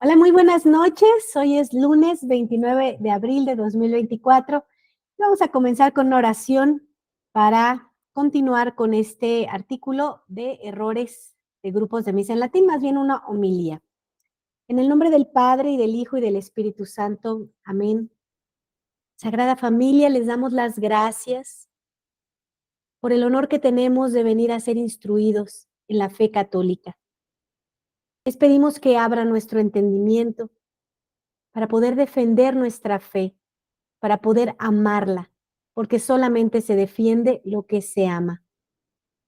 Hola, muy buenas noches. Hoy es lunes 29 de abril de 2024. Vamos a comenzar con una oración para continuar con este artículo de errores de grupos de misa en latín, más bien una homilía. En el nombre del Padre, y del Hijo, y del Espíritu Santo. Amén. Sagrada Familia, les damos las gracias por el honor que tenemos de venir a ser instruidos en la fe católica. Les pedimos que abra nuestro entendimiento para poder defender nuestra fe, para poder amarla, porque solamente se defiende lo que se ama.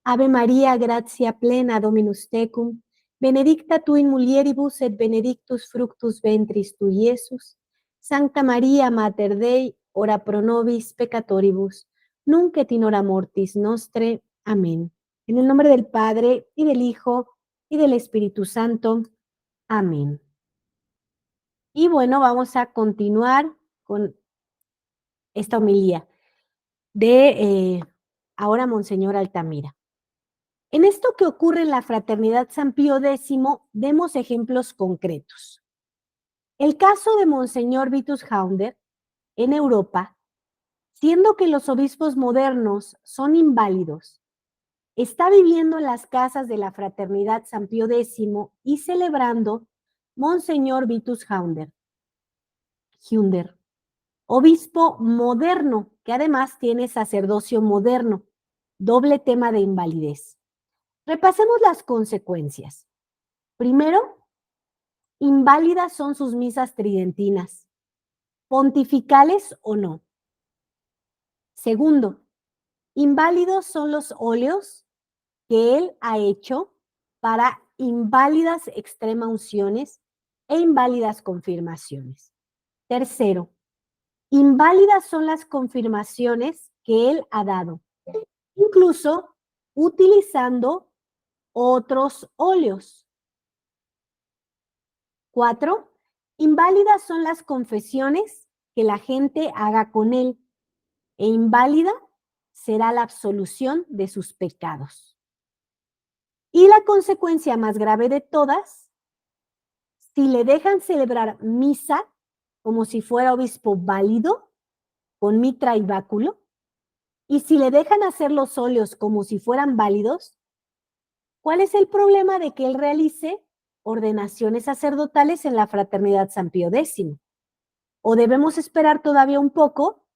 Ave María, gratia plena, Dominus tecum, benedicta tu in mulieribus et benedictus fructus ventris tu, Iesus. Sancta María, Mater Dei, ora pro nobis peccatoribus, nunc et in hora mortis nostre. Amén. En el nombre del Padre, y del Hijo, y del Espíritu Santo. Amén. Y bueno, vamos a continuar con esta homilía de ahora Monseñor Altamira. En esto que ocurre en la Fraternidad San Pío X, demos ejemplos concretos. El caso de Monseñor Vitus Haunder en Europa, siendo que los obispos modernos son inválidos, está viviendo en las casas de la Fraternidad San Pío X y celebrando Monseñor Vitus Haunder, obispo moderno, que además tiene sacerdocio moderno, doble tema de invalidez. Repasemos las consecuencias. Primero, inválidas son sus misas tridentinas, pontificales o no. Segundo, inválidos son los óleos que él ha hecho para inválidas extrema unciones e inválidas confirmaciones. Tercero, inválidas son las confirmaciones que él ha dado, incluso utilizando otros óleos. 4, inválidas son las confesiones que la gente haga con él, e inválida será la absolución de sus pecados. Y la consecuencia más grave de todas, si le dejan celebrar misa como si fuera obispo válido, con mitra y báculo, y si le dejan hacer los óleos como si fueran válidos, ¿cuál es el problema de que él realice ordenaciones sacerdotales en la Fraternidad San Pío X? ¿O debemos esperar todavía un poco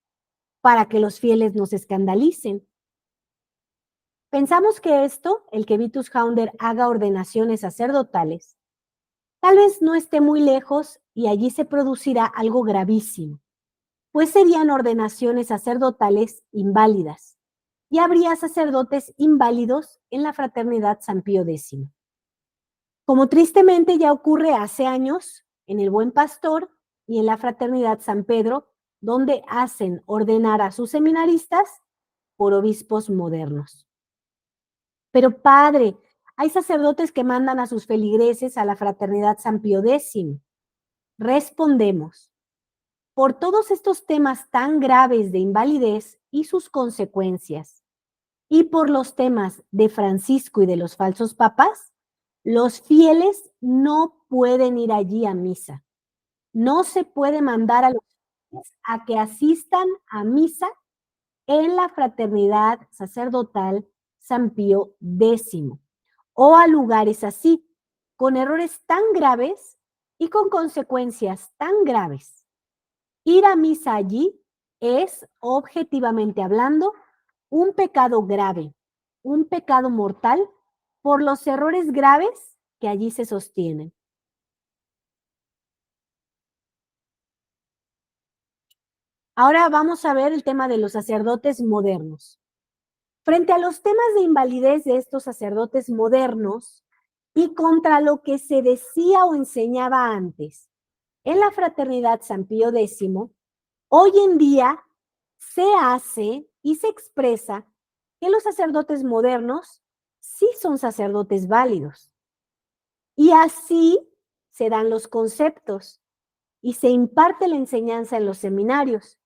para que los fieles nos escandalicen? Pensamos que esto, el que Vitus Haunder haga ordenaciones sacerdotales, tal vez no esté muy lejos y allí se producirá algo gravísimo, pues serían ordenaciones sacerdotales inválidas y habría sacerdotes inválidos en la Fraternidad San Pío X. Como tristemente ya ocurre hace años en el Buen Pastor y en la Fraternidad San Pedro, donde hacen ordenar a sus seminaristas por obispos modernos. Pero padre, hay sacerdotes que mandan a sus feligreses a la Fraternidad San Pío X. Respondemos, por todos estos temas tan graves de invalidez y sus consecuencias, y por los temas de Francisco y de los falsos papas, los fieles no pueden ir allí a misa. No se puede mandar a los fieles a que asistan a misa en la Fraternidad Sacerdotal San Pío X o a lugares así, con errores tan graves y con consecuencias tan graves. Ir a misa allí es, objetivamente hablando, un pecado grave, un pecado mortal por los errores graves que allí se sostienen. Ahora vamos a ver el tema de los sacerdotes modernos. Frente a los temas de invalidez de estos sacerdotes modernos y contra lo que se decía o enseñaba antes en la Fraternidad San Pío X, hoy en día se hace y se expresa que los sacerdotes modernos sí son sacerdotes válidos. Y así se dan los conceptos y se imparte la enseñanza en los seminarios,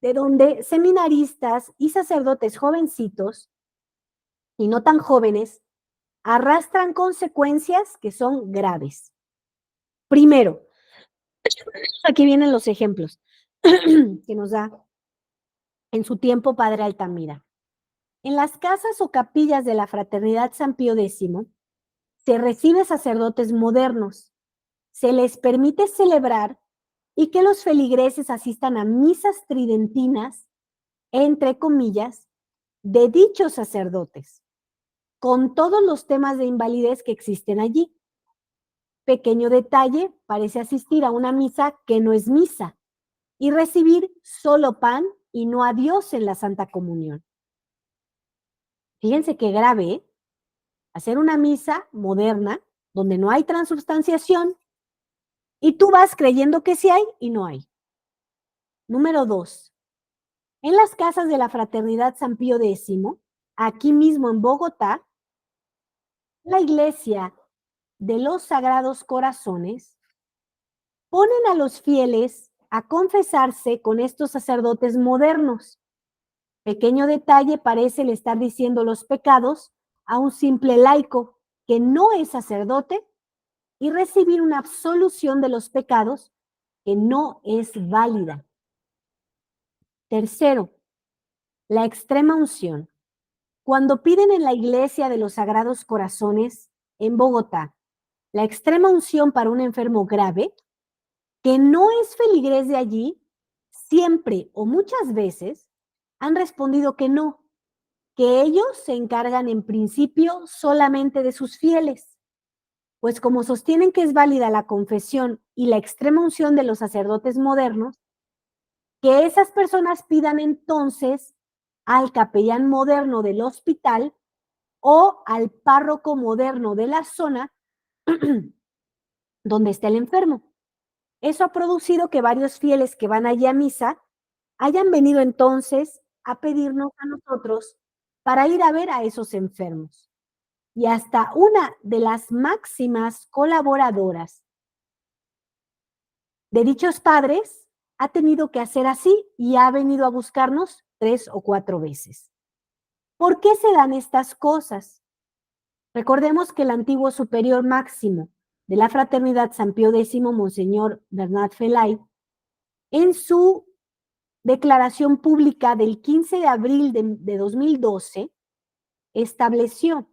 de donde seminaristas y sacerdotes jovencitos y no tan jóvenes arrastran consecuencias que son graves. Primero, aquí vienen los ejemplos que nos da en su tiempo Padre Altamira. En las casas o capillas de la Fraternidad San Pío X se recibe sacerdotes modernos, se les permite celebrar y que los feligreses asistan a misas tridentinas, entre comillas, de dichos sacerdotes, con todos los temas de invalidez que existen allí. Pequeño detalle, parece asistir a una misa que no es misa y recibir solo pan y no a Dios en la Santa Comunión. Fíjense qué grave, ¿eh? Hacer una misa moderna donde no hay transubstanciación y tú vas creyendo que sí hay y no hay. Número 2. En las casas de la Fraternidad San Pío X, aquí mismo en Bogotá, la iglesia de los Sagrados Corazones ponen a los fieles a confesarse con estos sacerdotes modernos. Pequeño detalle, parece el estar diciendo los pecados a un simple laico que no es sacerdote y recibir una absolución de los pecados que no es válida. Tercero, la extrema unción. Cuando piden en la iglesia de los Sagrados Corazones en Bogotá la extrema unción para un enfermo grave, que no es feligrés de allí, siempre o muchas veces han respondido que no, que ellos se encargan en principio solamente de sus fieles, pues como sostienen que es válida la confesión y la extrema unción de los sacerdotes modernos, que esas personas pidan entonces al capellán moderno del hospital o al párroco moderno de la zona donde está el enfermo. Eso ha producido que varios fieles que van allí a misa hayan venido entonces a pedirnos a nosotros para ir a ver a esos enfermos. Y hasta una de las máximas colaboradoras de dichos padres ha tenido que hacer así y ha venido a buscarnos 3 o 4 veces. ¿Por qué se dan estas cosas? Recordemos que el antiguo superior máximo de la Fraternidad San Pío X, Monseñor Bernat Felay, en su declaración pública del 15 de abril de 2012, estableció: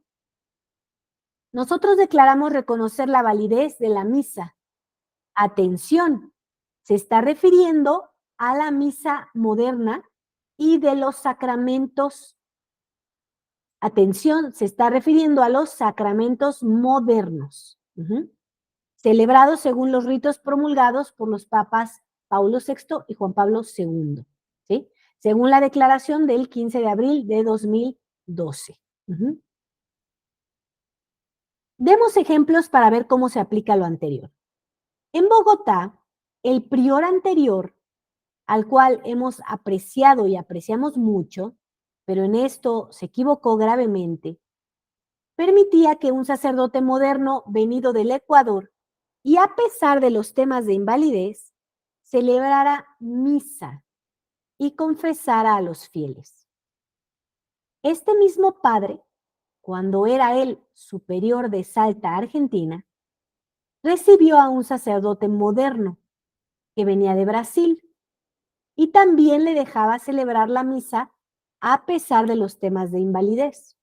nosotros declaramos reconocer la validez de la misa. Atención, se está refiriendo a la misa moderna y de los sacramentos. Atención, se está refiriendo a los sacramentos modernos, celebrados según los ritos promulgados por los papas Paulo VI y Juan Pablo II, ¿sí? Según la declaración del 15 de abril de 2012. Demos ejemplos para ver cómo se aplica lo anterior. En Bogotá, el prior anterior, al cual hemos apreciado y apreciamos mucho, pero en esto se equivocó gravemente, permitía que un sacerdote moderno venido del Ecuador y a pesar de los temas de invalidez, celebrara misa y confesara a los fieles. Este mismo padre, cuando era él superior de Salta, Argentina, recibió a un sacerdote moderno que venía de Brasil y también le dejaba celebrar la misa a pesar de los temas de invalidez.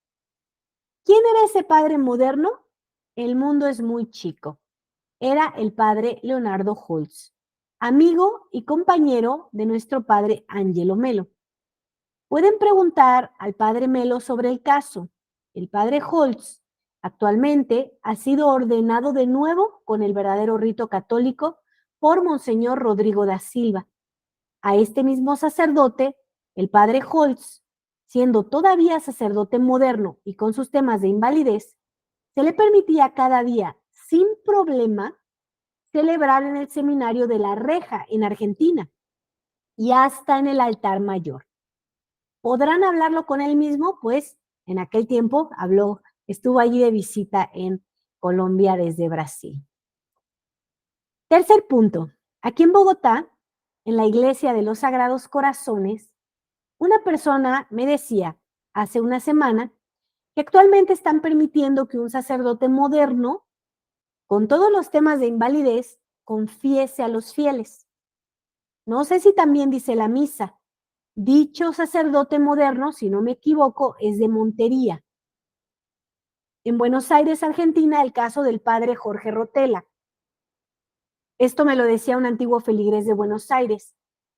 ¿Quién era ese padre moderno? El mundo es muy chico. Era el padre Leonardo Holtz, amigo y compañero de nuestro padre Angelo Melo. Pueden preguntar al padre Melo sobre el caso. El padre Holtz actualmente ha sido ordenado de nuevo con el verdadero rito católico por Monseñor Rodrigo da Silva. A este mismo sacerdote, el padre Holtz, siendo todavía sacerdote moderno y con sus temas de invalidez, se le permitía cada día, sin problema, celebrar en el seminario de La Reja, en Argentina, y hasta en el altar mayor. ¿Podrán hablarlo con él mismo? Pues en aquel tiempo estuvo allí de visita en Colombia desde Brasil. Tercer punto. Aquí en Bogotá, en la iglesia de los Sagrados Corazones, una persona me decía hace una semana que actualmente están permitiendo que un sacerdote moderno, con todos los temas de invalidez, confiese a los fieles. No sé si también dice la misa. Dicho sacerdote moderno, si no me equivoco, es de Montería. En Buenos Aires, Argentina, el caso del padre Jorge Rotella. Esto me lo decía un antiguo feligrés de Buenos Aires.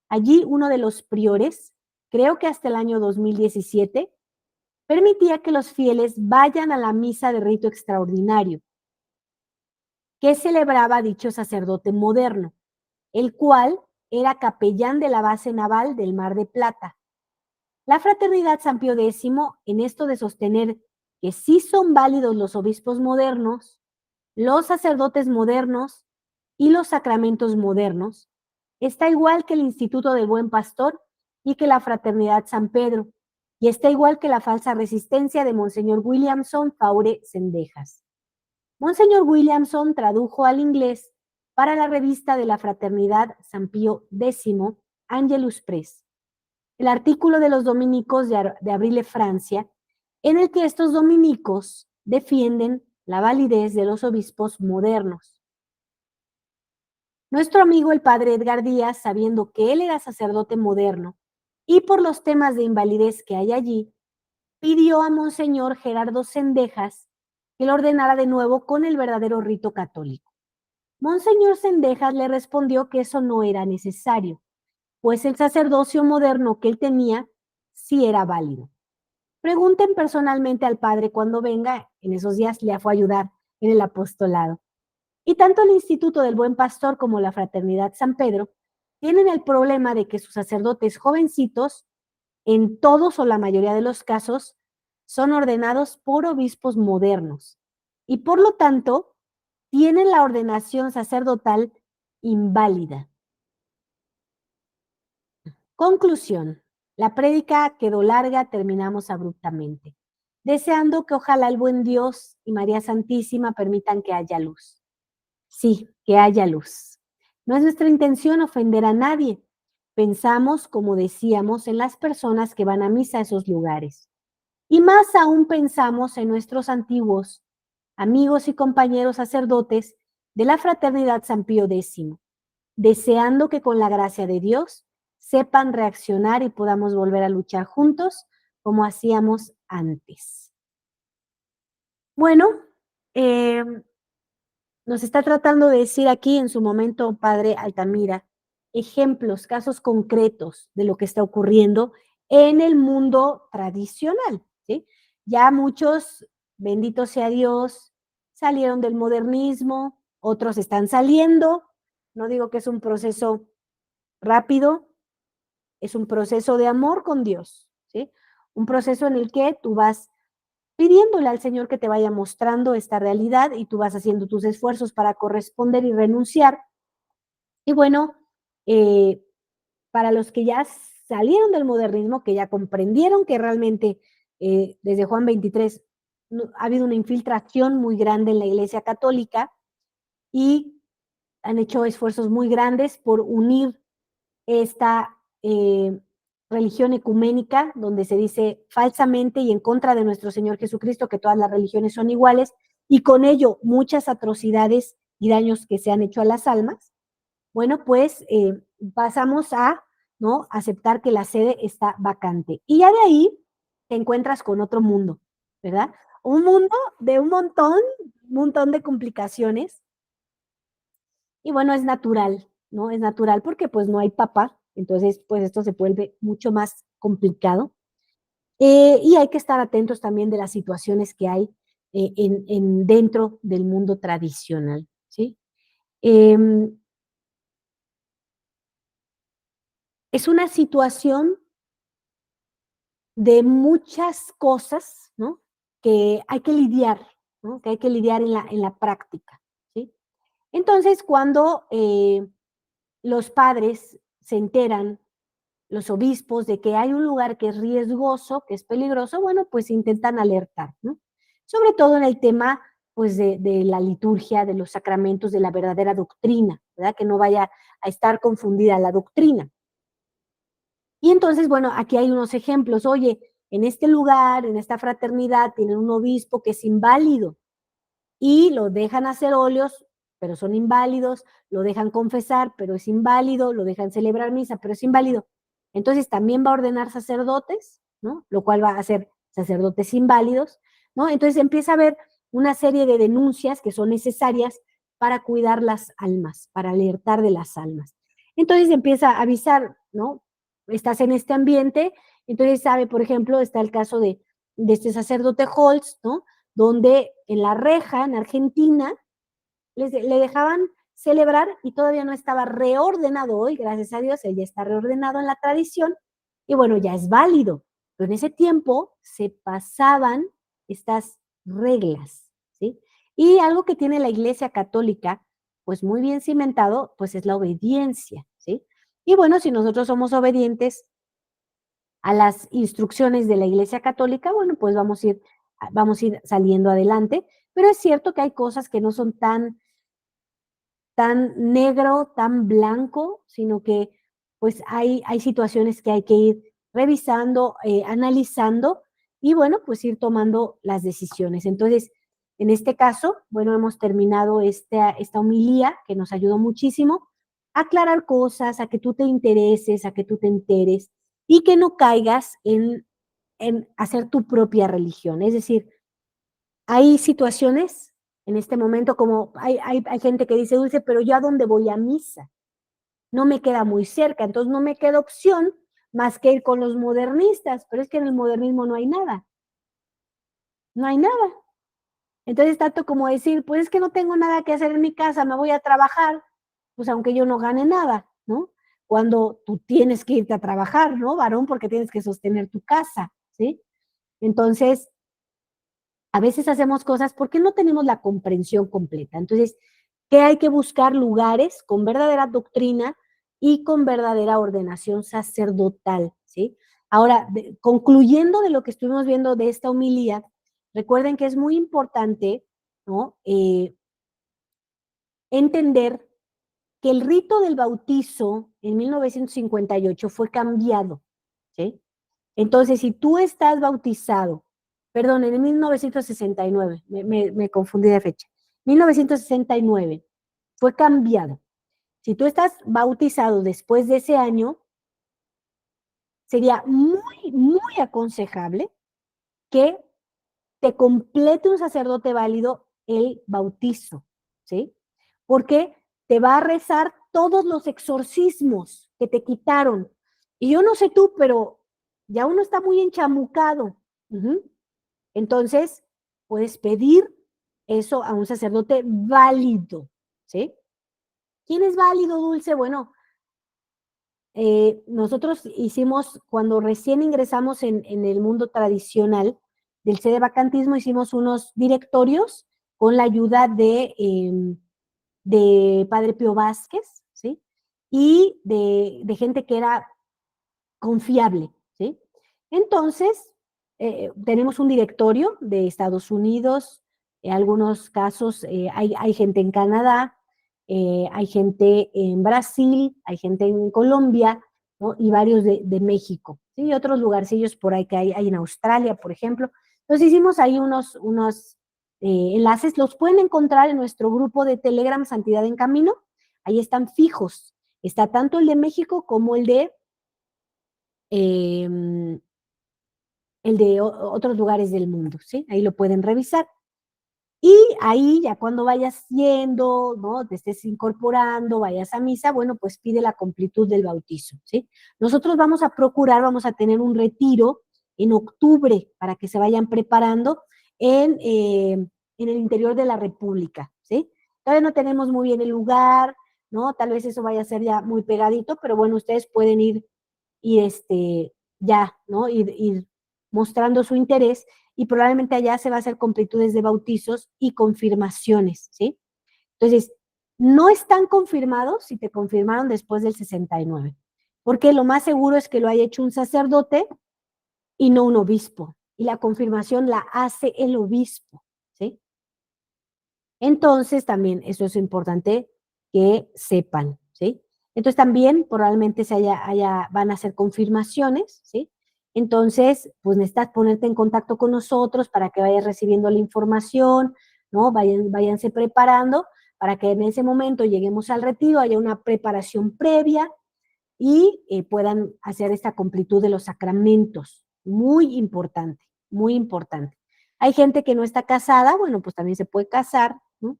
Allí uno de los priores, creo que hasta el año 2017, permitía que los fieles vayan a la misa de rito extraordinario que celebraba dicho sacerdote moderno, el cual era capellán de la base naval del Mar de Plata. La fraternidad San Pío X, en esto de sostener que sí son válidos los obispos modernos, los sacerdotes modernos y los sacramentos modernos, está igual que el Instituto del Buen Pastor y que la Fraternidad San Pedro, y está igual que la falsa resistencia de Monseñor Williamson Faure Cendejas. Monseñor Williamson tradujo al inglés para la revista de la Fraternidad San Pío X, Angelus Press, el artículo de los dominicos de Abrile, Francia, en el que estos dominicos defienden la validez de los obispos modernos. Nuestro amigo el padre Edgar Díaz, sabiendo que él era sacerdote moderno y por los temas de invalidez que hay allí, pidió a Monseñor Gerardo Cendejas que lo ordenara de nuevo con el verdadero rito católico. Monseñor Cendejas le respondió que eso no era necesario, pues el sacerdocio moderno que él tenía sí era válido. Pregunten personalmente al padre cuando venga, en esos días le fue a ayudar en el apostolado. Y tanto el Instituto del Buen Pastor como la Fraternidad San Pedro tienen el problema de que sus sacerdotes jovencitos, en todos o la mayoría de los casos, son ordenados por obispos modernos y por lo tanto tienen la ordenación sacerdotal inválida. Conclusión. La prédica quedó larga, terminamos abruptamente, deseando que ojalá el buen Dios y María Santísima permitan que haya luz. Sí, que haya luz. No es nuestra intención ofender a nadie. Pensamos, como decíamos, en las personas que van a misa a esos lugares. Y más aún pensamos en nuestros antiguos amigos y compañeros sacerdotes de la Fraternidad San Pío X, deseando que con la gracia de Dios sepan reaccionar y podamos volver a luchar juntos como hacíamos antes. Bueno, nos está tratando de decir aquí en su momento, padre Altamira, ejemplos, casos concretos de lo que está ocurriendo en el mundo tradicional, ¿sí? Ya muchos, bendito sea Dios, salieron del modernismo, otros están saliendo, no digo que es un proceso rápido, es un proceso de amor con Dios, ¿sí? Un proceso en el que tú vas pidiéndole al Señor que te vaya mostrando esta realidad y tú vas haciendo tus esfuerzos para corresponder y renunciar. Y bueno, para los que ya salieron del modernismo, que ya comprendieron que realmente desde Juan 23 ha habido una infiltración muy grande en la Iglesia Católica y han hecho esfuerzos muy grandes por unir esta religión ecuménica, donde se dice falsamente y en contra de nuestro Señor Jesucristo que todas las religiones son iguales, y con ello muchas atrocidades y daños que se han hecho a las almas. Bueno, pues pasamos a ¿no? aceptar que la sede está vacante. Y ya de ahí te encuentras con otro mundo, ¿verdad? Un mundo de un montón de complicaciones. Y bueno, es natural, ¿no? Es natural porque pues no hay papa, entonces pues esto se vuelve mucho más complicado. Y hay que estar atentos también de las situaciones que hay dentro del mundo tradicional, ¿sí? Es una situación de muchas cosas, ¿no? Que hay que lidiar, ¿no? Que hay que lidiar en la práctica, ¿sí? Entonces, cuando los padres se enteran, los obispos, de que hay un lugar que es riesgoso, que es peligroso, bueno, pues intentan alertar, ¿no? Sobre todo en el tema, pues, de la liturgia, de los sacramentos, de la verdadera doctrina, ¿verdad? Que no vaya a estar confundida la doctrina. Y entonces, bueno, aquí hay unos ejemplos. Oye, en este lugar, en esta fraternidad, tienen un obispo que es inválido y lo dejan hacer óleos pero son inválidos, lo dejan confesar, pero es inválido, lo dejan celebrar misa, pero es inválido. Entonces también va a ordenar sacerdotes, ¿no? Lo cual va a hacer sacerdotes inválidos, ¿no? Entonces empieza a haber una serie de denuncias que son necesarias para cuidar las almas, para alertar de las almas. Entonces empieza a avisar, ¿no? Estás en este ambiente, entonces sabe, por ejemplo, está el caso de este sacerdote Holtz, ¿no? Donde en la reja, en Argentina, le dejaban celebrar y todavía no estaba reordenado hoy, gracias a Dios, él ya está reordenado en la tradición y bueno, ya es válido. Pero en ese tiempo se pasaban estas reglas, ¿sí? Y algo que tiene la Iglesia Católica, pues muy bien cimentado, pues es la obediencia, ¿sí? Y bueno, si nosotros somos obedientes a las instrucciones de la Iglesia Católica, bueno, pues vamos a ir saliendo adelante, pero es cierto que hay cosas que no son tan negro, tan blanco, sino que pues hay situaciones que hay que ir revisando, analizando y bueno, pues ir tomando las decisiones. Entonces, en este caso, bueno, hemos terminado esta homilía que nos ayudó muchísimo a aclarar cosas, a que tú te intereses, a que tú te enteres y que no caigas en hacer tu propia religión. Es decir, hay situaciones en este momento como hay gente que dice, Dulce, pero yo a dónde voy a misa, no me queda muy cerca, entonces no me queda opción más que ir con los modernistas, pero es que en el modernismo no hay nada, no hay nada. Entonces tanto como decir, pues es que no tengo nada que hacer en mi casa, me voy a trabajar, pues aunque yo no gane nada, ¿no? Cuando tú tienes que irte a trabajar, ¿no, varón? Porque tienes que sostener tu casa, ¿sí? Entonces, a veces hacemos cosas porque no tenemos la comprensión completa. Entonces, ¿qué hay que buscar? Lugares con verdadera doctrina y con verdadera ordenación sacerdotal, ¿sí? Ahora, concluyendo de lo que estuvimos viendo de esta homilía, recuerden que es muy importante, ¿no? Entender que el rito del bautizo en 1958 fue cambiado, ¿sí? Entonces, si tú estás bautizado, perdón, en 1969, me confundí de fecha, 1969 fue cambiado. Si tú estás bautizado después de ese año, sería muy aconsejable que te complete un sacerdote válido el bautizo, ¿sí? Porque te va a rezar todos los exorcismos que te quitaron. Y yo no sé tú, pero ya uno está muy enchamucado. Entonces, puedes pedir eso a un sacerdote válido, ¿sí? ¿Quién es válido, Dulce? Bueno, nosotros hicimos, cuando recién ingresamos en el mundo tradicional del sedevacantismo, hicimos unos directorios con la ayuda de Padre Pío Vázquez, ¿sí? Y de gente que era confiable, ¿sí? Entonces, tenemos un directorio de Estados Unidos, en algunos casos hay gente en Canadá, hay gente en Brasil, hay gente en Colombia, ¿no? Y varios de México, ¿sí? Y otros lugarcillos por ahí que hay en Australia, por ejemplo. Entonces hicimos ahí unos enlaces, los pueden encontrar en nuestro grupo de Telegram Santidad en Camino, ahí están fijos, está tanto el de México como eh, el de otros lugares del mundo, ¿sí? Ahí lo pueden revisar. Y ahí ya cuando vayas yendo, ¿no? Te estés incorporando, vayas a misa, bueno, pues pide la completud del bautizo, ¿sí? Nosotros vamos a procurar, vamos a tener un retiro en octubre para que se vayan preparando en el interior de la República, ¿sí? Todavía no tenemos muy bien el lugar, ¿no? Tal vez eso vaya a ser ya muy pegadito, pero bueno, ustedes pueden ir ya, ¿no? Ir mostrando su interés y probablemente allá se va a hacer completudes de bautizos y confirmaciones, ¿sí? Entonces, no están confirmados si te confirmaron después del 69, porque lo más seguro es que lo haya hecho un sacerdote y no un obispo, y la confirmación la hace el obispo, ¿sí? Entonces, también eso es importante que sepan, ¿sí? Entonces, también probablemente van a hacer confirmaciones, ¿sí? Entonces, pues necesitas ponerte en contacto con nosotros para que vayas recibiendo la información, ¿no? Váyanse preparando para que en ese momento lleguemos al retiro, haya una preparación previa y puedan hacer esta completud de los sacramentos. Muy importante, muy importante. Hay gente que no está casada, bueno, pues también se puede casar, ¿no?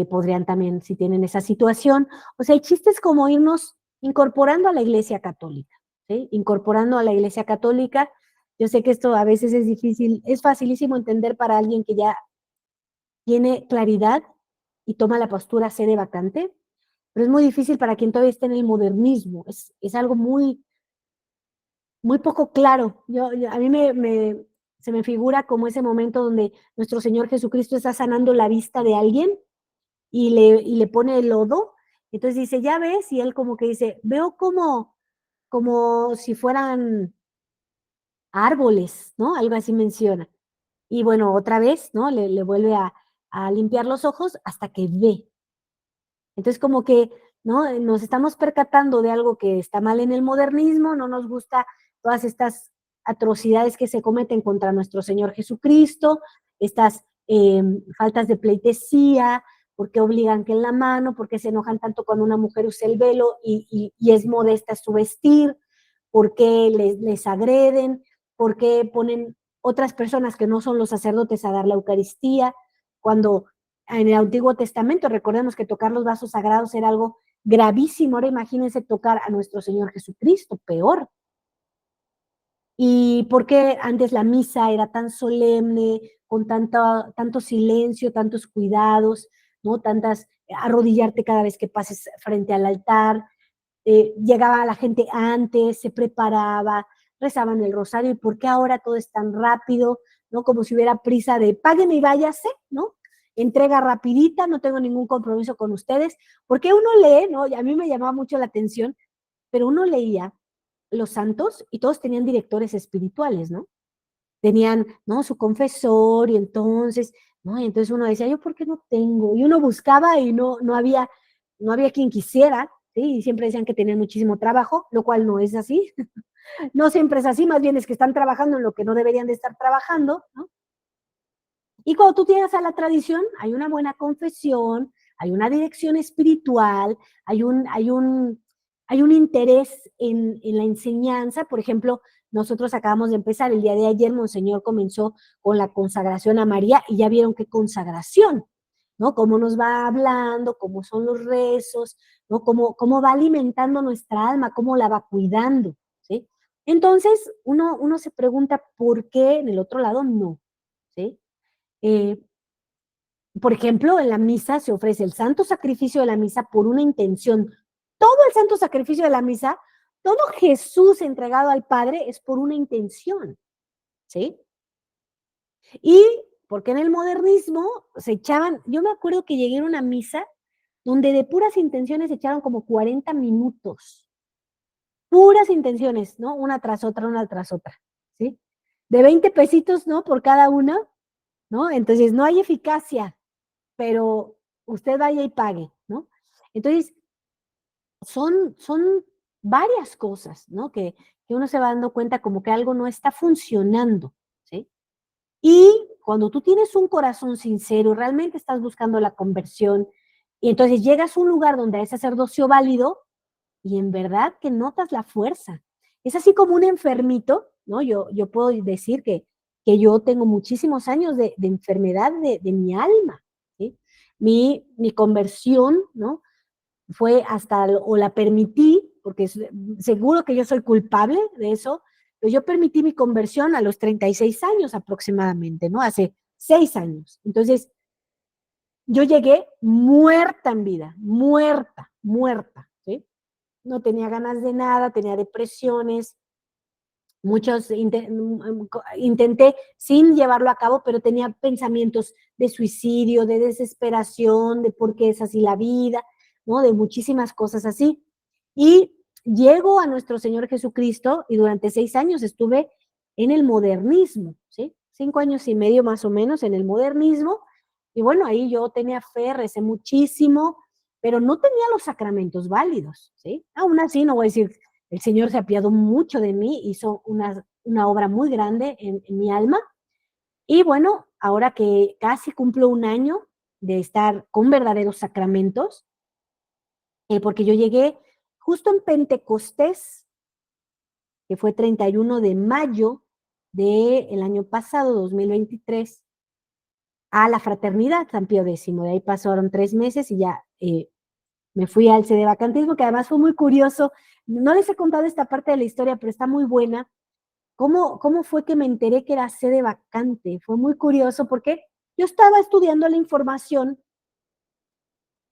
Podrían también, si tienen esa situación. O sea, el chiste es como irnos incorporando a la Iglesia Católica, ¿sí? Incorporando a la Iglesia Católica. Yo sé que esto a veces es difícil, es facilísimo entender para alguien que ya tiene claridad y toma la postura sede vacante, pero es muy difícil para quien todavía está en el modernismo. Es algo muy, muy poco claro. A mí se me figura como ese momento donde nuestro Señor Jesucristo está sanando la vista de alguien y le pone el lodo. Entonces dice, ya ves, y él como que dice, veo como si fueran árboles, ¿no? Algo así menciona. Y bueno, otra vez, ¿no? Le vuelve a limpiar los ojos hasta que ve. Entonces, como que, ¿no? Nos estamos percatando de algo que está mal en el modernismo, no nos gusta todas estas atrocidades que se cometen contra nuestro Señor Jesucristo, estas faltas de pleitesía, por qué obligan que en la mano, por qué se enojan tanto cuando una mujer usa el velo y es modesta su vestir, por qué les agreden, por qué ponen otras personas que no son los sacerdotes a dar la Eucaristía, cuando en el Antiguo Testamento, recordemos que tocar los vasos sagrados era algo gravísimo. Ahora imagínense tocar a nuestro Señor Jesucristo, peor. ¿Y por qué antes la misa era tan solemne, con tanto silencio, tantos cuidados, ¿no? Arrodillarte cada vez que pases frente al altar? Llegaba la gente antes, se preparaba, rezaban el rosario, ¿y por qué ahora todo es tan rápido? ¿No? Como si hubiera prisa de págueme y váyase, ¿no? Entrega rapidita, no tengo ningún compromiso con ustedes, porque uno lee, ¿no? Y a mí me llamaba mucho la atención, pero uno leía los santos y todos tenían directores espirituales, ¿no? Tenían, ¿no? Su confesor y entonces, ¿no? Y entonces uno decía, ¿yo por qué no tengo? Y uno buscaba y no había quien quisiera, ¿sí? Y siempre decían que tenían muchísimo trabajo, lo cual no es así. No siempre es así, más bien es que están trabajando en lo que no deberían de estar trabajando, ¿no? Y cuando tú llegas a la tradición, hay una buena confesión, hay una dirección espiritual, hay un interés en la enseñanza. Por ejemplo, nosotros acabamos de empezar, el día de ayer Monseñor comenzó con la consagración a María y ya vieron qué consagración, ¿no? Cómo nos va hablando, cómo son los rezos, ¿no? Cómo va alimentando nuestra alma, cómo la va cuidando, ¿sí? Entonces, uno se pregunta por qué en el otro lado no, ¿sí? Eh, por ejemplo, en la misa se ofrece el santo sacrificio de la misa por una intención. Todo el santo sacrificio de la misa, todo Jesús entregado al Padre es por una intención, ¿sí? Y porque en el modernismo se echaban, yo me acuerdo que llegué a una misa donde de puras intenciones se echaron como 40 minutos. Puras intenciones, ¿no? Una tras otra, ¿sí? De 20 pesitos, ¿no? Por cada una, ¿no? Entonces no hay eficacia, pero usted vaya y pague, ¿no? Entonces, son varias cosas, ¿no? Que uno se va dando cuenta como que algo no está funcionando, ¿sí? Y cuando tú tienes un corazón sincero, realmente estás buscando la conversión, y entonces llegas a un lugar donde hay sacerdocio válido, y en verdad que notas la fuerza. Es así como un enfermito, ¿no? Yo puedo decir que yo tengo muchísimos años de enfermedad de mi alma, ¿sí? Mi conversión, ¿no? Fue hasta, o la permití, porque seguro que yo soy culpable de eso, pero yo permití mi conversión a los 36 años aproximadamente, ¿no? Hace 6 años. Entonces, yo llegué muerta en vida, muerta, ¿sí? No tenía ganas de nada, tenía depresiones, muchos intenté sin llevarlo a cabo, pero tenía pensamientos de suicidio, de desesperación, de por qué es así la vida, ¿no? De muchísimas cosas así. Y llego a nuestro Señor Jesucristo y durante 6 años estuve en el modernismo, ¿sí? 5 años y medio más o menos en el modernismo. Y bueno, ahí yo tenía fe, recé muchísimo, pero no tenía los sacramentos válidos, ¿sí? Aún así, no voy a decir, el Señor se apiadó mucho de mí, hizo una obra muy grande en mi alma. Y bueno, ahora que casi cumplo un año de estar con verdaderos sacramentos, porque yo llegué justo en Pentecostés, que fue 31 de mayo del año pasado, 2023, a la Fraternidad San Pío X. De ahí pasaron 3 meses y ya me fui al sedevacantismo, que además fue muy curioso. No les he contado esta parte de la historia, pero está muy buena. ¿Cómo fue que me enteré que era sede vacante? Fue muy curioso porque yo estaba estudiando la información,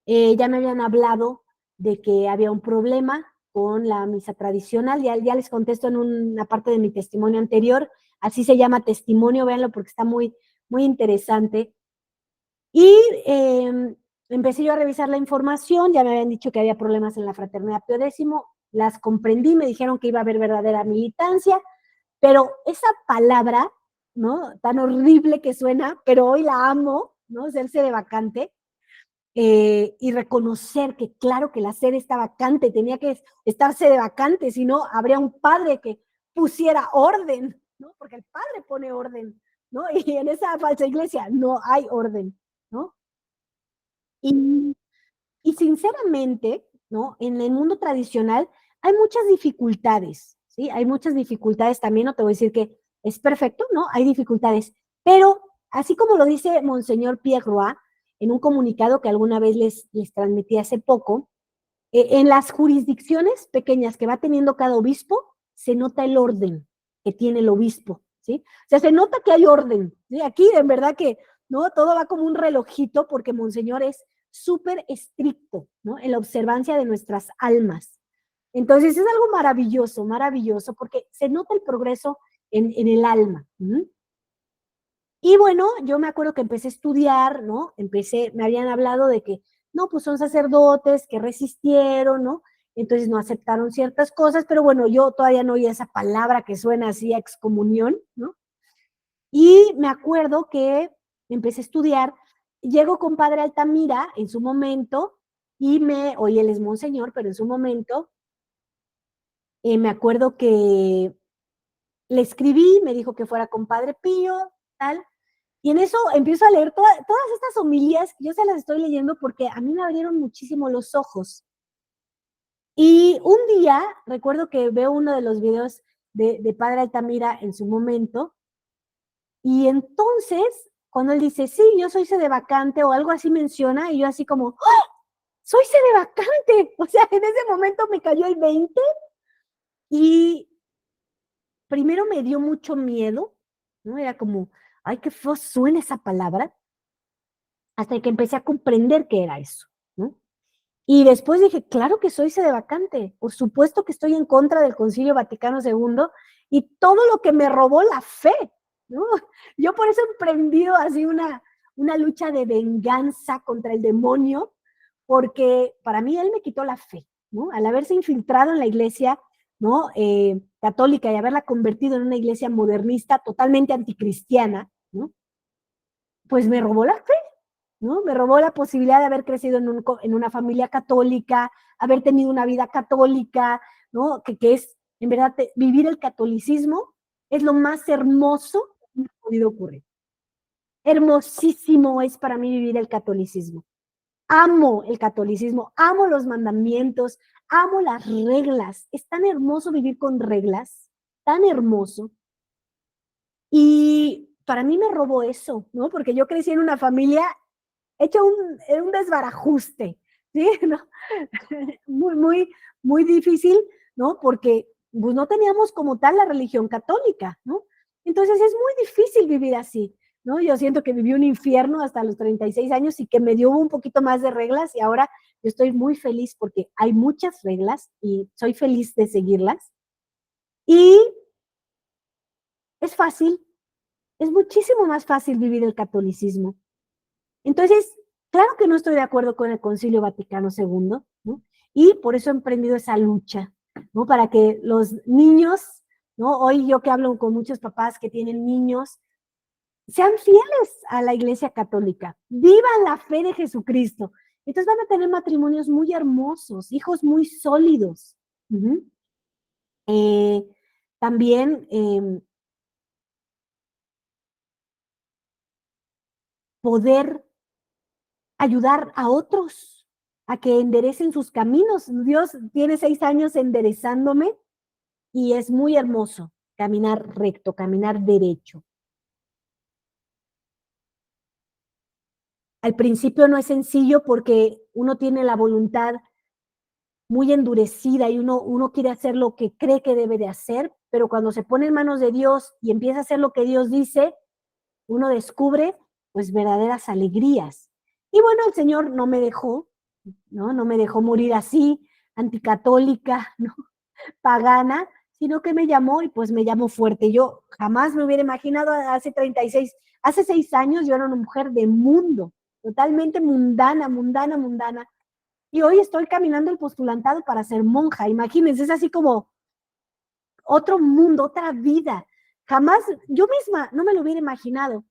ya me habían hablado de que había un problema con la misa tradicional, ya les contesto en una parte de mi testimonio anterior, así se llama testimonio, véanlo porque está muy, muy interesante. Y empecé yo a revisar la información, ya me habían dicho que había problemas en la Fraternidad Pío X, las comprendí, me dijeron que iba a haber verdadera militancia, pero esa palabra, ¿no? Tan horrible que suena, pero hoy la amo, ¿no? Ser sede vacante, y reconocer que claro que la sede está vacante, tenía que estar sede vacante, si no, habría un padre que pusiera orden, ¿no? Porque el padre pone orden, ¿no? Y en esa falsa iglesia no hay orden, ¿no? Y, y sinceramente, ¿no? En el mundo tradicional hay muchas dificultades, ¿sí? Hay muchas dificultades también, no te voy a decir que es perfecto, ¿no? Hay dificultades, pero así como lo dice Monseñor Pierre Roy en un comunicado que alguna vez les transmití hace poco, en las jurisdicciones pequeñas que va teniendo cada obispo, se nota el orden que tiene el obispo, ¿sí? O sea, se nota que hay orden, ¿sí? Aquí, en verdad que, ¿no? Todo va como un relojito porque Monseñor es súper estricto, ¿no? En la observancia de nuestras almas. Entonces, es algo maravilloso, maravilloso, porque se nota el progreso en el alma. Y bueno, yo me acuerdo que empecé a estudiar, ¿no? Me habían hablado de que, no, pues son sacerdotes que resistieron, ¿no? Entonces no aceptaron ciertas cosas, pero bueno, yo todavía no oía esa palabra que suena así a excomunión, ¿no? Y me acuerdo que empecé a estudiar, llego con Padre Altamira en su momento, hoy él es monseñor, pero en su momento, me acuerdo que le escribí, me dijo que fuera con Padre Pío, tal, y en eso empiezo a leer todas estas homilías, yo se las estoy leyendo porque a mí me abrieron muchísimo los ojos. Y un día, recuerdo que veo uno de los videos de Padre Altamira en su momento, y entonces, cuando él dice, sí, yo soy sedevacante o algo así menciona, y yo así como, ¡oh! Soy sedevacante. O sea, en ese momento me cayó el 20 y primero me dio mucho miedo, ¿no? Era como, ay, qué feo suena esa palabra, hasta que empecé a comprender qué era eso, ¿no? Y después dije, claro que soy sedevacante, por supuesto que estoy en contra del Concilio Vaticano II y todo lo que me robó la fe, ¿no? Yo por eso he emprendido así una lucha de venganza contra el demonio, porque para mí él me quitó la fe, ¿no? Al haberse infiltrado en la iglesia, ¿no? Católica y haberla convertido en una iglesia modernista totalmente anticristiana, ¿no? Pues me robó la fe, ¿no? Me robó la posibilidad de haber crecido en una familia católica, haber tenido una vida católica, ¿no? Que es, en verdad, vivir el catolicismo es lo más hermoso que me ha podido ocurrir. Hermosísimo es para mí vivir el catolicismo. Amo el catolicismo, amo los mandamientos, amo las reglas. Es tan hermoso vivir con reglas, tan hermoso. Y para mí me robó eso, ¿no? Porque yo crecí en una familia hecho un desbarajuste, ¿sí? ¿No? Muy, muy, muy difícil, ¿no? Porque pues, no teníamos como tal la religión católica, ¿no? Entonces es muy difícil vivir así, ¿no? Yo siento que viví un infierno hasta los 36 años y que me dio un poquito más de reglas y ahora yo estoy muy feliz porque hay muchas reglas y soy feliz de seguirlas. Y es fácil, es muchísimo más fácil vivir el catolicismo. Entonces, claro que no estoy de acuerdo con el Concilio Vaticano II, ¿no? Y por eso he emprendido esa lucha, ¿no? Para que los niños, ¿no? Hoy yo que hablo con muchos papás que tienen niños, sean fieles a la Iglesia Católica, vivan la fe de Jesucristo. Entonces van a tener matrimonios muy hermosos, hijos muy sólidos. Uh-huh. También poder ayudar a otros a que enderecen sus caminos. Dios tiene 6 años enderezándome y es muy hermoso caminar recto, caminar derecho. Al principio no es sencillo porque uno tiene la voluntad muy endurecida y uno quiere hacer lo que cree que debe de hacer, pero cuando se pone en manos de Dios y empieza a hacer lo que Dios dice, uno descubre pues verdaderas alegrías. Y bueno, el Señor no me dejó, ¿no? No me dejó morir así, anticatólica, ¿no? Pagana, sino que me llamó y pues me llamó fuerte. Yo jamás me hubiera imaginado hace 6 años yo era una mujer de mundo, totalmente mundana, mundana, mundana. Y hoy estoy caminando el postulantado para ser monja. Imagínense, es así como otro mundo, otra vida. Jamás, yo misma no me lo hubiera imaginado.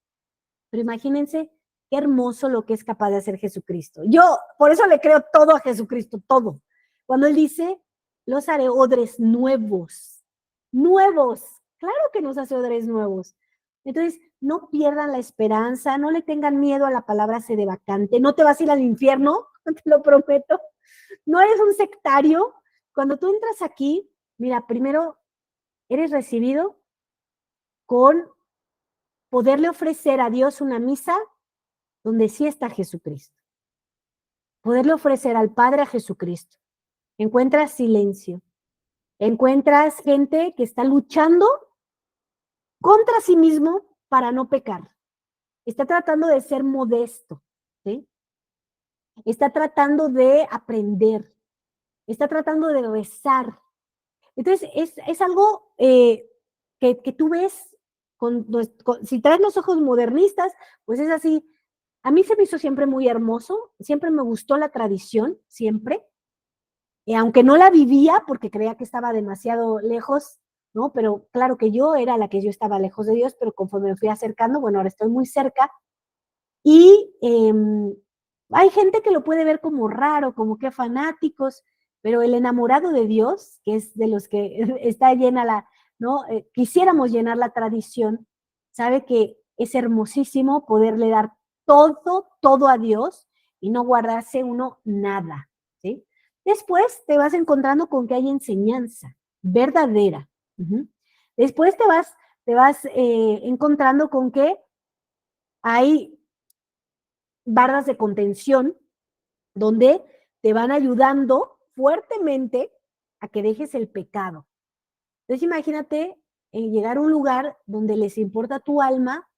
Pero imagínense qué hermoso lo que es capaz de hacer Jesucristo. Yo por eso le creo todo a Jesucristo, todo. Cuando Él dice, los haré odres nuevos, nuevos. Claro que nos hace odres nuevos. Entonces, no pierdan la esperanza, no le tengan miedo a la palabra sede vacante, no te vas a ir al infierno, te lo prometo. No eres un sectario. Cuando tú entras aquí, mira, primero eres recibido con poderle ofrecer a Dios una misa donde sí está Jesucristo. Poderle ofrecer al Padre a Jesucristo. Encuentras silencio. Encuentras gente que está luchando contra sí mismo para no pecar. Está tratando de ser modesto, ¿sí? Está tratando de aprender. Está tratando de rezar. Entonces, es algo que tú ves, si traes los ojos modernistas, pues es así. A mí se me hizo siempre muy hermoso, siempre me gustó la tradición, siempre. Y aunque no la vivía porque creía que estaba demasiado lejos, ¿no? Pero claro que yo era la que yo estaba lejos de Dios, pero conforme me fui acercando, bueno, ahora estoy muy cerca. Y hay gente que lo puede ver como raro, como que fanáticos, pero el enamorado de Dios, que es de los que está llena la, ¿no? Quisiéramos llenar la tradición, sabe que es hermosísimo poderle dar todo, todo a Dios y no guardarse uno nada, ¿sí? Después te vas encontrando con que hay enseñanza verdadera. Después te vas encontrando con que hay barras de contención donde te van ayudando fuertemente a que dejes el pecado. Entonces imagínate llegar a un lugar donde les importa tu alma,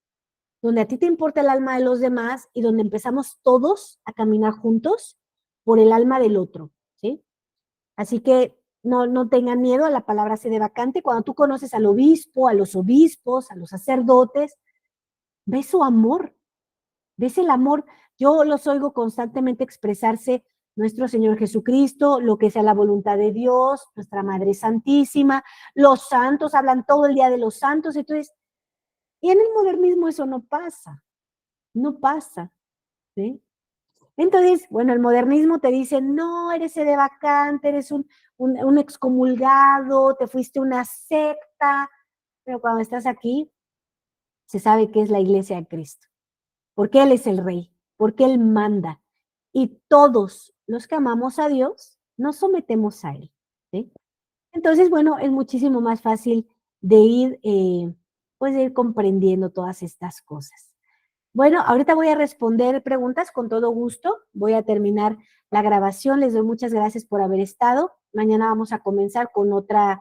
donde a ti te importa el alma de los demás y donde empezamos todos a caminar juntos por el alma del otro, ¿sí? Así que no tengan miedo a la palabra sede vacante. Cuando tú conoces al obispo, a los obispos, a los sacerdotes, ves su amor, ves el amor. Yo los oigo constantemente expresarse nuestro Señor Jesucristo, lo que sea la voluntad de Dios, nuestra Madre Santísima, los santos, hablan todo el día de los santos. Entonces, y en el modernismo eso no pasa, no pasa, ¿sí? Entonces, bueno, el modernismo te dice, no, eres sede vacante, eres un excomulgado, te fuiste a una secta, pero cuando estás aquí, se sabe que es la iglesia de Cristo, porque Él es el Rey, porque Él manda, y todos los que amamos a Dios nos sometemos a Él, ¿sí? Entonces, bueno, es muchísimo más fácil de ir, pues de ir comprendiendo todas estas cosas. Bueno, ahorita voy a responder preguntas con todo gusto. Voy a terminar la grabación. Les doy muchas gracias por haber estado. Mañana vamos a comenzar con otra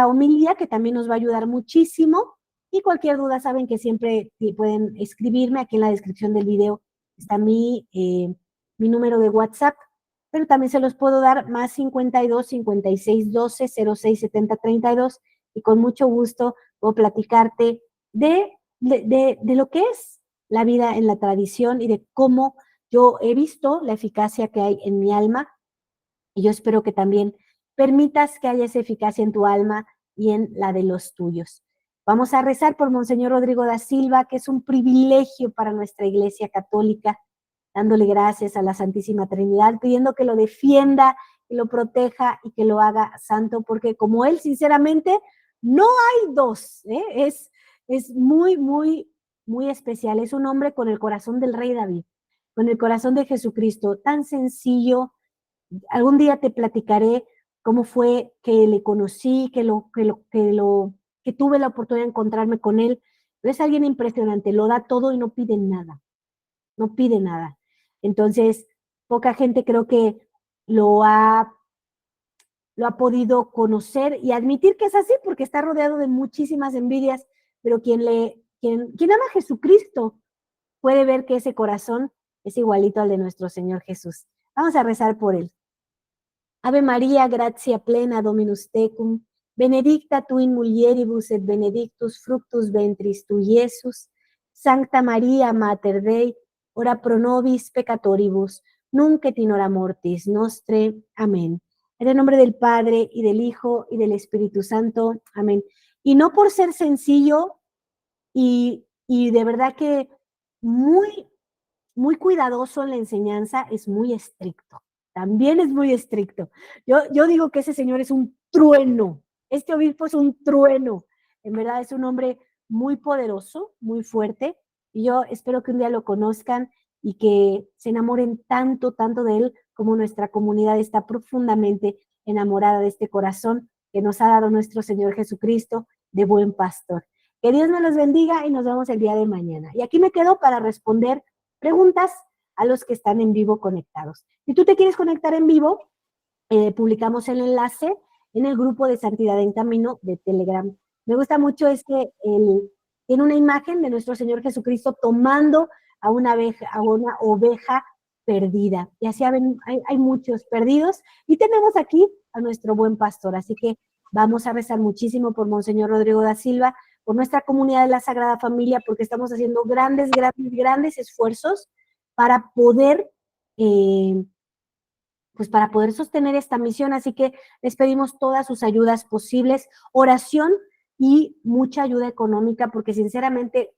homilía que también nos va a ayudar muchísimo. Y cualquier duda, saben que siempre pueden escribirme. Aquí en la descripción del video está mi número de WhatsApp, pero también se los puedo dar más 52 56 12 06 70 32 y con mucho gusto puedo platicarte de lo que es la vida en la tradición y de cómo yo he visto la eficacia que hay en mi alma, y yo espero que también permitas que haya esa eficacia en tu alma y en la de los tuyos. Vamos a rezar por Monseñor Rodrigo da Silva, que es un privilegio para nuestra Iglesia Católica, dándole gracias a la Santísima Trinidad, pidiendo que lo defienda, que lo proteja y que lo haga santo, porque como él, sinceramente, no hay dos, ¿eh? Es muy, muy, muy especial. Es un hombre con el corazón del rey David. con el corazón de Jesucristo, tan sencillo. Algún día te platicaré cómo fue que le conocí, que tuve la oportunidad de encontrarme con él. Pero es alguien impresionante, lo da todo y no pide nada, no pide nada. Entonces, poca gente creo que lo ha podido conocer y admitir que es así, porque está rodeado de muchísimas envidias, pero quien ama a Jesucristo puede ver que ese corazón es igualito al de nuestro Señor Jesús. Vamos a rezar por él. Ave María, gratia plena, Dominus tecum, benedicta tu in mulieribus et benedictus fructus ventris tu, Iesus. Sancta María, Mater Dei, ora pro nobis peccatoribus, nunc et in hora mortis nostre. Amén. En el nombre del Padre, y del Hijo, y del Espíritu Santo. Amén. Y no por ser sencillo, y de verdad que muy, muy cuidadoso en la enseñanza, es muy estricto. También es muy estricto. Yo digo que ese señor es un trueno. Este obispo es un trueno. En verdad es un hombre muy poderoso, muy fuerte. Y yo espero que un día lo conozcan y que se enamoren tanto, tanto de él, como nuestra comunidad está profundamente enamorada de este corazón que nos ha dado nuestro Señor Jesucristo de buen pastor. Que Dios me los bendiga y nos vemos el día de mañana. Y aquí me quedo para responder preguntas a los que están en vivo conectados. Si tú te quieres conectar en vivo, publicamos el enlace en el grupo de Santidad en Camino de Telegram. Me gusta mucho tiene una imagen de nuestro Señor Jesucristo tomando a una oveja perdida. Y así hay muchos perdidos. Y tenemos aquí a nuestro buen pastor. Así que vamos a rezar muchísimo por Monseñor Rodrigo da Silva, por nuestra comunidad de la Sagrada Familia, porque estamos haciendo grandes esfuerzos para poder para poder sostener esta misión. Así que les pedimos todas sus ayudas posibles, oración y mucha ayuda económica, porque sinceramente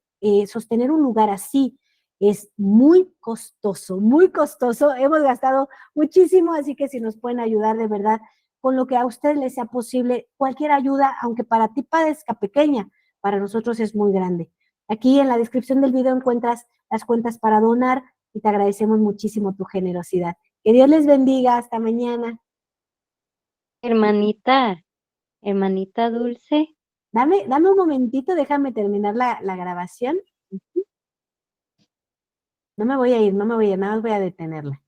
sostener un lugar así es muy costoso, muy costoso. Hemos gastado muchísimo, así que si nos pueden ayudar de verdad con lo que a ustedes les sea posible, cualquier ayuda, aunque para ti parezca pequeña, para nosotros es muy grande. Aquí en la descripción del video encuentras las cuentas para donar y te agradecemos muchísimo tu generosidad. Que Dios les bendiga. Hasta mañana. Hermanita Dulce. Dame un momentito, déjame terminar la grabación. No me voy a ir, nada más voy a detenerla.